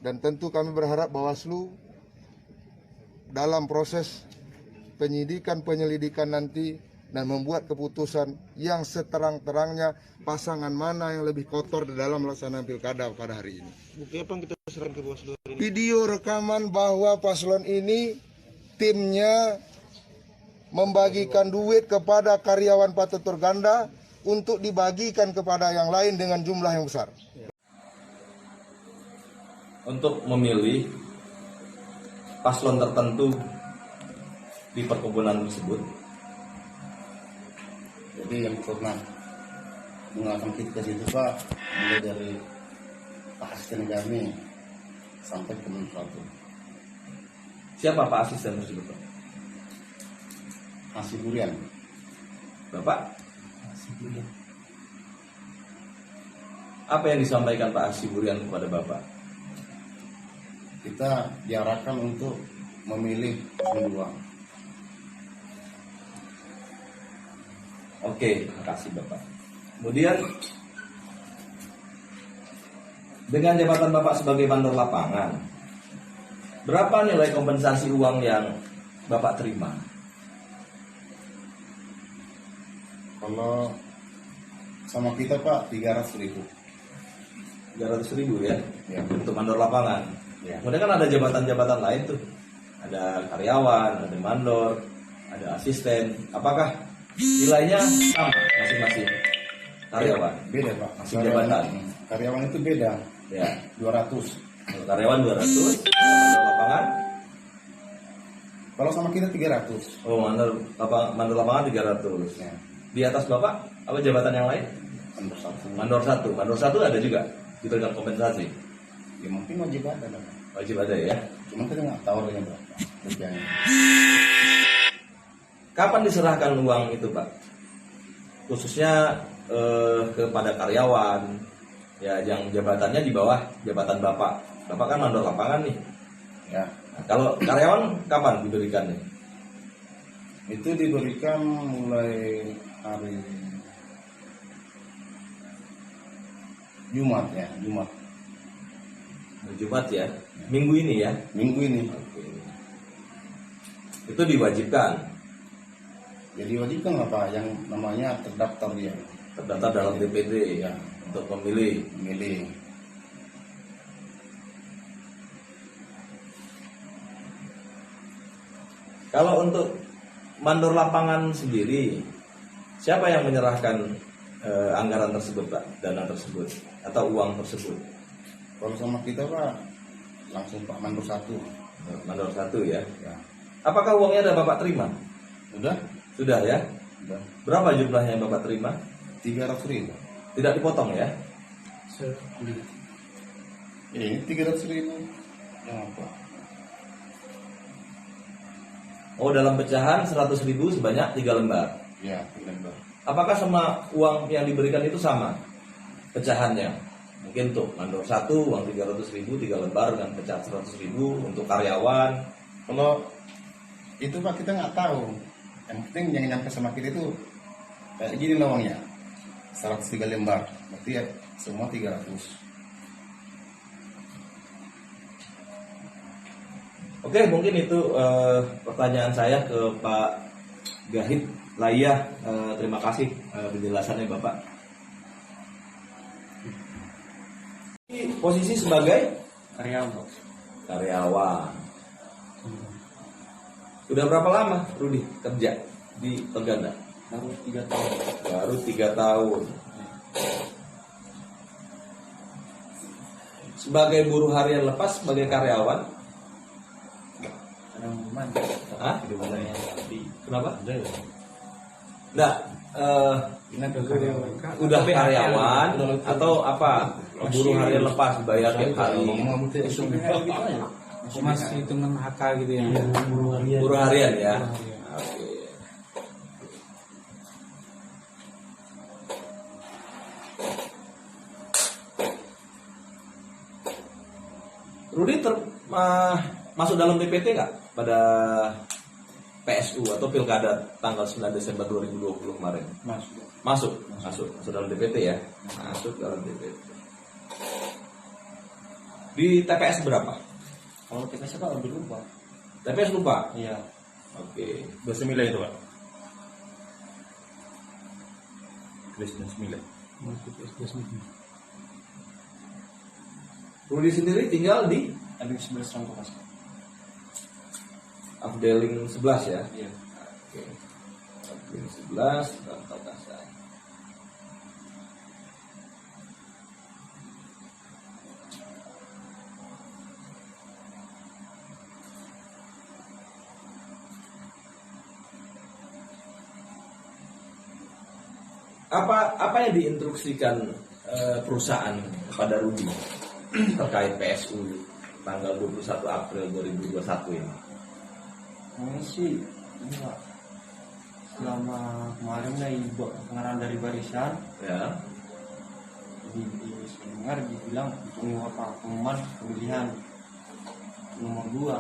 Dan tentu kami berharap Bawaslu dalam proses penyelidikan nanti dan membuat keputusan yang seterang-terangnya pasangan mana yang lebih kotor di dalam melaksanakan pilkada pada hari ini. Bukti apa yang kita serahkan ke Bawaslu hari ini? Video rekaman bahwa paslon ini timnya membagikan duit kepada karyawan Patutur Ganda untuk dibagikan kepada yang lain dengan jumlah yang besar. Untuk memilih paslon tertentu di perkebunan tersebut. Jadi yang pernah mengalami kita ke situ Pak, mulai dari Pak Asisten kami sampai ke Mensuatu. Siapa Pak Asisten tersebut, Pak? Hasiburian. Bapak? Hasiburian. Apa yang disampaikan Pak Hasiburian kepada Bapak? Kita diarahkan untuk memilih paslon 2. Oke, terima kasih Bapak. Kemudian dengan jabatan Bapak sebagai mandor lapangan, berapa nilai kompensasi uang yang Bapak terima? Kalau sama kita Pak 300.000. 300.000 ya? Ya. Untuk mandor lapangan. Ya. Kemudian kan ada jabatan-jabatan lain tuh. Ada karyawan, ada mandor, ada asisten. Apakah nilainya sama masing-masing karyawan? Beda Pak. Masih jabatan. Karyawan itu beda. Ya. 200. Kalau karyawan 200, mandor lapangan. Kalau sama kita 300. Oh, mandor lapangan 300. Ya. Di atas Bapak apa jabatan yang lain? Mandor 1. Mandor 1 ada juga diberikan kompensasi. Ya mungkin wajib ada Pak. Wajib ada ya. Cuma kita nggak tahu harganya berapa kerjanya. Kapan diserahkan uang itu Pak? Khususnya kepada karyawan ya yang jabatannya di bawah jabatan Bapak. Bapak kan mandor lapangan nih. Ya. Nah, kalau karyawan kapan diberikannya? Itu diberikan mulai hari Jumat ya, Jumat. Jumat ya. Minggu ini ya. Minggu ini. Oke. Itu diwajibkan. Jadi wajibkan apa yang namanya terdaftar dia, Terdaftar dalam DPD ya, untuk memilih. memilih. Kalau untuk mandor lapangan sendiri, siapa yang menyerahkan anggaran tersebut Pak? Dana tersebut atau uang tersebut? Kalau sama kita Pak, langsung Pak Mandor 1. Mandor 1 ya. Ya. Apakah uangnya ada Bapak terima? Udah? Sudah ya. Udah. Berapa jumlahnya yang Bapak terima? 300.000. Tidak dipotong ya? Ini 300.000. Yang apa? Oh, dalam pecahan 100.000 sebanyak 3 lembar. Ya, 3 lembar. Apakah semua uang yang diberikan itu sama pecahannya? Mungkin untuk mandor 1 uang 300.000 3 lembar dengan pecahan 100.000 untuk karyawan. Kalau itu Pak kita nggak tahu. Yang penting yang nyampe sama kita itu kayak gini lawangnya. 103 lembar. Berarti ya semua 300. Oke, mungkin itu pertanyaan saya ke Pak Gahid Layah. Terima kasih penjelasannya Bapak. Posisi sebagai karyawan. Sudah berapa lama Rudi kerja di Teganda? Baru 3 tahun. Baru 3 tahun. Sebagai buruh harian lepas, sebagai karyawan? Hah? Kenapa? Enggak. Udah karyawan atau apa? Buruh harian lepas dibayar tiap hari. Masih hitungan HK gitu ya. Buruh harian ya. Oke. Rudi masuk dalam DPT nggak pada PSU atau Pilkada tanggal 9 Desember 2020 kemarin? Masuk dalam DPT ya. Masuk dalam DPT. Di TPS berapa? Kalau TPS Pak udah lupa. TPS lupa. Iya. Oke. 29 itu Pak. Tulis 29. Rudi sendiri tinggal di Tapi 11 Rangkas. Afdeling 11 ya. Iya. Oke. Afdeling 11 Rantau Kasai. Apa yang diinstruksikan perusahaan kepada Rudi terkait PSU tanggal 21 April 2021 ini? Ini sih ini Pak. Selama kemarin dari pengarahan dari barisan Ya. dengar dibilang tunggu apa pengumuman pemilihan nomor 2.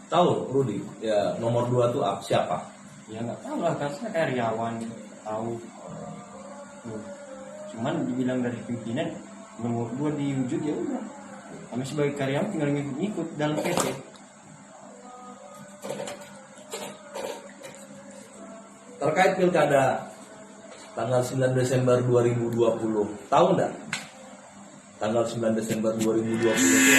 Tahu Rudi? Ya, nomor 2 tuh siapa? Ya nggak tahu lah kan saya karyawan tahu. Cuman dibilang dari pimpinan nomor 2 diwujud ya udah. Kami sebagai karyawan tinggal ngikut dalam PT. Terkait pilkada tanggal 9 Desember 2020, tahu enggak? Tanggal 9 Desember 2020 itu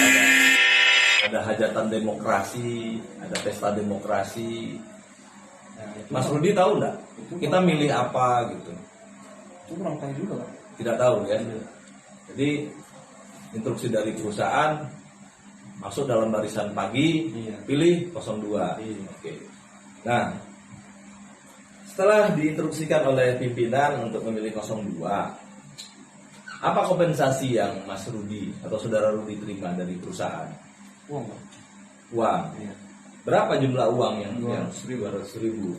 ada hajatan demokrasi, ada pesta demokrasi. Nah, itu Mas Rudi tahu enggak? Kita milih apa gitu? itu kurang tahu juga Pak. Tidak tahu ya. Jadi instruksi dari perusahaan masuk dalam barisan pagi, Iya. pilih 02. Iya. Oke. Nah, setelah diinstruksikan oleh pimpinan untuk memilih 02, apa kompensasi yang Mas Rudi atau saudara Rudi terima dari perusahaan? Uang Pak. Uang. Iya. Berapa jumlah uang yang 200.000. 200.000?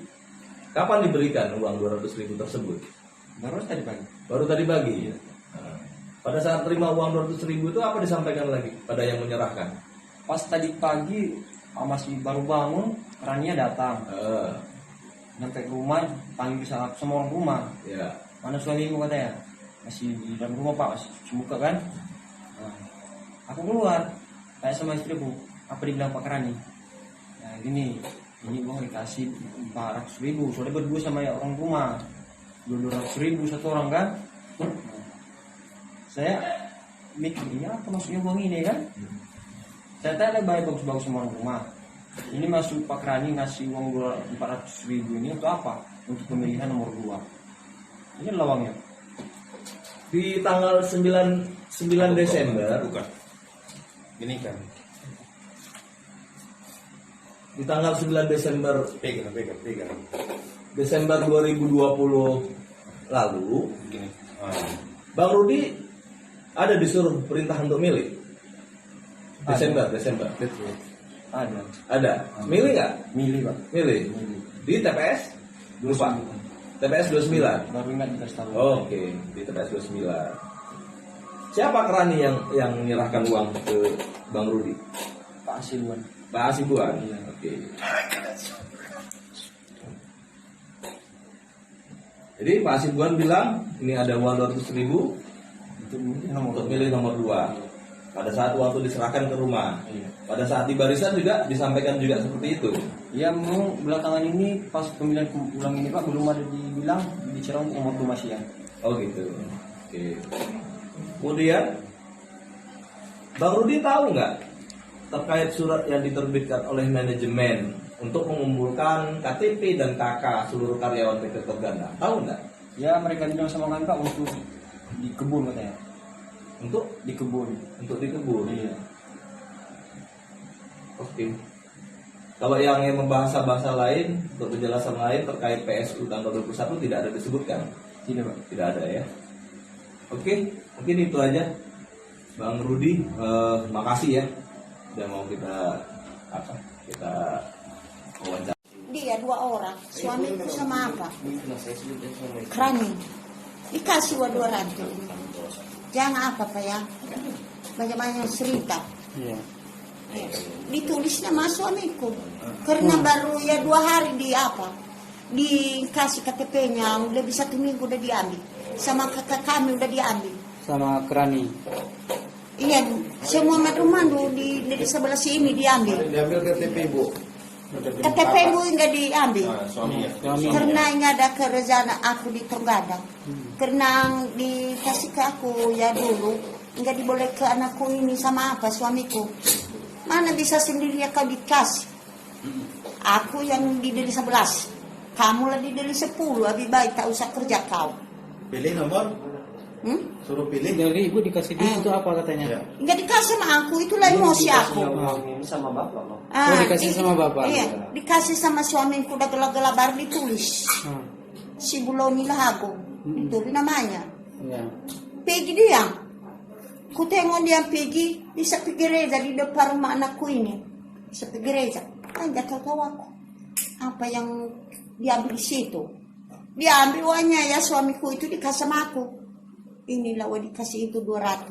Kapan diberikan uang 200.000 tersebut? Baru tadi pagi. Baru tadi pagi. Iya. Nah, pada saat terima uang 200.000 itu apa disampaikan lagi pada yang menyerahkan? Pas tadi pagi masih baru bangun, orangnya datang. Sampai ke rumah, panggil sama orang rumah. Ya. Mana suamimu katanya? Masih di dalam rumah Pak, masih cuci muka kan? Nah, aku keluar, tanya sama istriku, apa dibilang Pak Kerani? Nah gini, ini uang dikasih 400.000, soalnya berdua sama ya orang rumah, 200.000 satu orang kan? Nah, saya mikir, ini apa maksudnya uang ini kan? Saya tanya baik bagus-bagus sama orang rumah. Ini masuk Pak Rani ngasih uang 400.000 ini untuk apa? Untuk pemilihan nomor 2. Ini lawangnya. Di tanggal 9 Desember, Bukan. Ini kan. di tanggal 9 Desember Pegang. Desember 2020 lalu, Gini. Bang Rudi ada disuruh perintah untuk milih. Desember. Betul. Ada. Milih nggak? Milih Pak. Milih. Milih. Di TPS? Lupa. TPS 29. Baru ingat dikasih tahu. Oke, di TPS 29. Siapa Kerani yang menyerahkan uang ke Bang Rudi? Pak Asiluan. Pak Asibuan. Iya. Oke. Jadi Pak Asibuan bilang ini ada uang 200.000 untuk milih nomor 2. Pada saat uang itu diserahkan ke rumah. Iya. Pada saat di barisan juga disampaikan juga seperti itu. Ya mau belakangan ini pas pemilihan ulang ini Pak belum ada dibilang bicara nomor 2 masih ya. Oh gitu. Oke. Kemudian Bang Rudi tahu nggak terkait surat yang diterbitkan oleh manajemen untuk mengumpulkan KTP dan KK seluruh karyawan PT Torganda? Tahu nggak? Ya mereka bilang sama kami Pak untuk di kebun katanya. Untuk Di kebun. di kebun. Iya. Oke. Kalau yang membahasa lain, untuk penjelasan lain terkait PSU tanggal 21 tidak ada disebutkan. Tidak Pak. Tidak ada ya. Oke, mungkin itu aja. Bang Rudi, makasih ya udah mau kita wawancara. Dia 2 orang, suamiku sama apa? Kerani. Dikasih 200. Jangan apa Pak ya? Banyak-banyak cerita. Iya. Ditulis nama suamiku. Karena baru ya 2 hari dikasih KTP-nya, udah bisa 1 minggu udah diambil. Sama kakak kami udah diambil. Sama Kerani. Iya, semua mandu di sebelah sini diambil. Diambil KTP ibu. KTP ibu enggak diambil. Suaminya. Karena enggak ada kerjaan aku di Tonggadang. Karena dikasih ke aku ya dulu, enggak diboleh ke anakku ini sama apa suamiku. Mana bisa sendiri ya kau dikasih. Aku yang di deli 11. Kamu lah di deli 10. Lebih baik tak usah kerja kau. Pilih nomor. Suruh pilih. Dari ibu dikasih duit itu apa katanya? Enggak dikasih sama aku, itulah emosi aku. Ini sama bapak loh. Oh, dikasih sama bapak? Iya, dikasih sama suamiku udah gelap-gelap baru ditulis. Si Buloni Lahago, itu namanya. Iya. Pergi dia. Ku tengok dia pergi, bisa pergi gereja di depan rumah anakku ini. Bisa pergi gereja. Enggak tahu aku. Apa yang diambil di situ. Dia ambil uangnya ya suamiku itu dikasih sama aku. Inilah uang dikasih itu 200.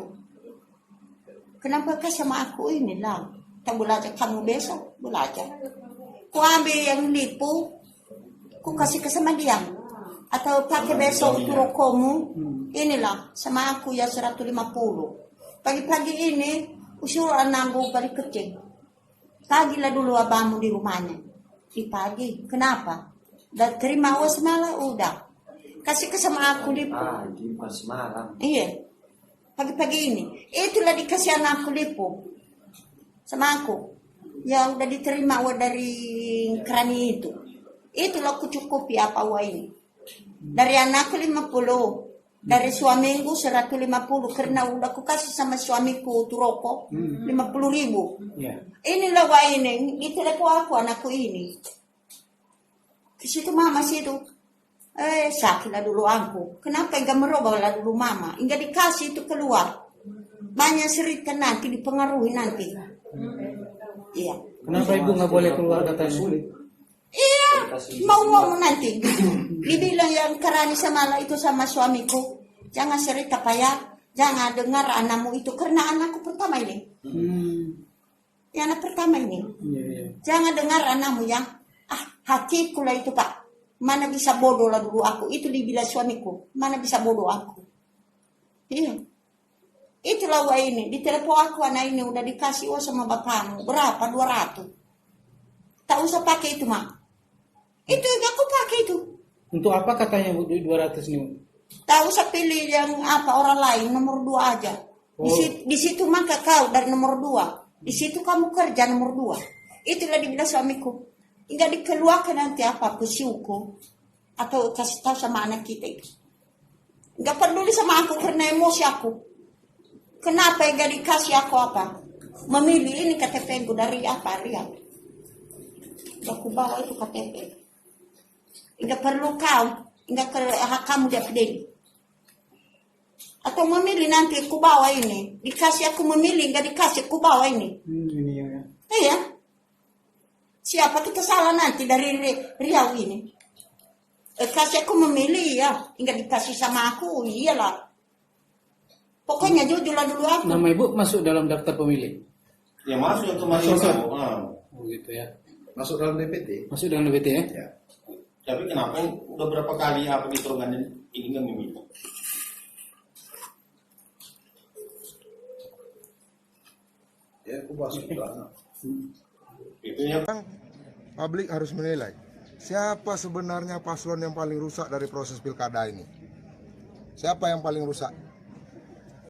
Kenapa kasih sama aku inilah? Tak belajar kamu besok belajar. Ku ambil yang lipu, ku kasih ke sama dia. Atau pakai besok itu rokomu. Inilah sama aku ya 150. Pagi-pagi ini usul nanggung balik kecil. Pagilah dulu abamu di rumahnya. Di pagi. Kenapa? Dan terima uang semalam udah. Kasih ke sama aku lipu. Jadi bukan semalam. Iya. Pagi-pagi ini. Itulah dikasih anakku lipu. Sama aku. Yang udah diterima uang dari kerani itu. Itulah aku cukupi apa uang ini. Dari anakku 50. Dari suamiku 150. Karena udah aku kasih sama suamiku tuh rokok. 50.000. Iya. Inilah uang ini. Itulah aku anakku ini. Ke situ mama situ. Sakitlah dulu aku. Kenapa enggak merubah lah dulu mama? Enggak dikasih itu keluar. Banyak cerita nanti dipengaruhi nanti. Iya. Kenapa ibu nggak boleh keluar katanya? Iya. Mau ngomong nanti. Dibilang yang kerani sama itu sama suamiku. Jangan cerita payah. Jangan dengar anakmu itu. Karena anakku pertama ini. Yang anak pertama ini. Iya. Jangan dengar anakmu yang hatiku lah itu pak. Mana bisa bodoh lah dulu aku. Itu dibilang suamiku. Mana bisa bodoh aku. Iya. Itulah uang ini. Di telepon aku anak ini udah dikasih uang sama bapakmu. Berapa? 200. Tak usah pakai itu mak. Itu yang aku pakai itu. Untuk apa katanya bu 200 nih? Tak usah pilih yang apa orang lain. Nomor 2 aja. Di situ maka kau dari nomor 2. Di situ kamu kerja nomor 2. Itulah dibilang suamiku. Enggak dikeluarkan nanti apa pesiuku atau kasih tahu sama anak kita itu. Enggak peduli sama aku karena emosi aku. Kenapa enggak dikasih aku apa? Memilih ini KTP ku dari apa Riau. Aku bawa itu KTP. Enggak perlu kau, enggak hak kamu dia peduli. Atau memilih nanti aku bawa ini. Dikasih aku memilih enggak dikasih aku bawa ini. Ini ya. Iya. Siapa kita salah nanti dari Riau ini? Kasih aku memilih ya, enggak dikasih sama aku, iyalah. Pokoknya jujurlah dulu aku. Nama ibu masuk dalam daftar pemilih? Ya masuk untuk masuk. Oh gitu ya. Masuk dalam DPT. Masuk dalam DPT ya? Ya. Tapi kenapa udah berapa kali apa di Turungan ini nggak memilih? Ya, aku masuk itu ya. Publik harus menilai siapa sebenarnya paslon yang paling rusak dari proses pilkada ini. Siapa yang paling rusak?